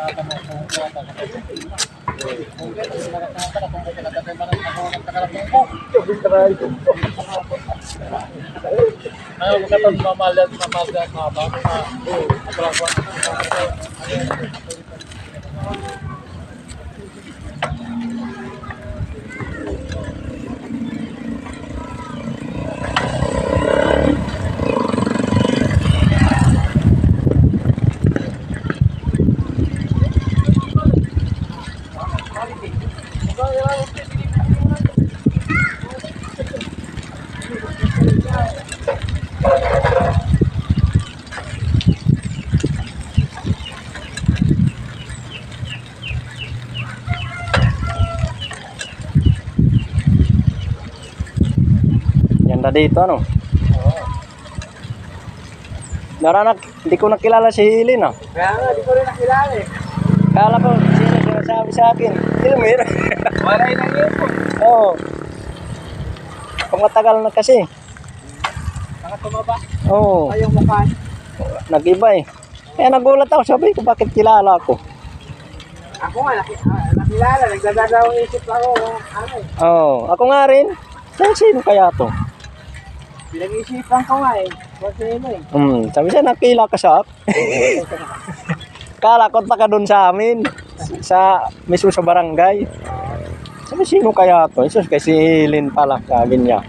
Ayaw mo katong mamalat na magat na ba? Ganda dito ano. Naranak, hindi ko nakilala si Hilin ah. Kaya nga, di ko rin nakilala eh. Kala ko, sino sinasabi sa akin? Hilmir. Wala yung nangipon. Oo. Pangatagal na kasi. Saka tumaba. Oo. Ay, yung mukha. Nag-iba eh. Kaya nagulat ako, sabi ko bakit kilala ko. Ako nga, nakilala. Nagdadagawang isip ako. Ano eh. Oo. Ako nga rin. Sino kaya to? Pinag-isipan ko nga eh. Kasi ano eh. Sabi siya, nakila ka sa Kala ko ka doon sa amin. Mismo sa barangay. Sabi, sino kaya to? Isus, kasi Hilin pala, sabi niya.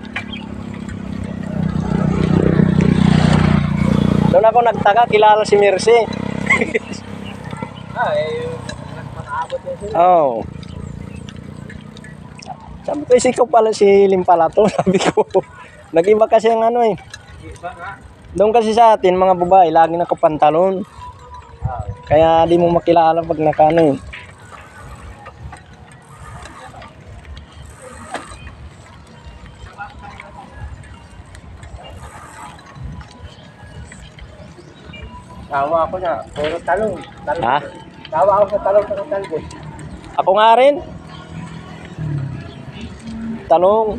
Doon ako nagtaka, kilala si Mercy. Nagpang-abot yun sila. Oo. Sabi ko, ikaw pala si Hilin pala to. Sabi ko, nag-iba kasi ang ano eh. Iba nga. Doon kasi sa atin, mga babae, lagi nakapantalon. Kaya di mo makilala pag nakano yun. Tawa ako na. Puro talong. Ha? Tawa ako sa talong sa talbos. Ako nga rin. Talong.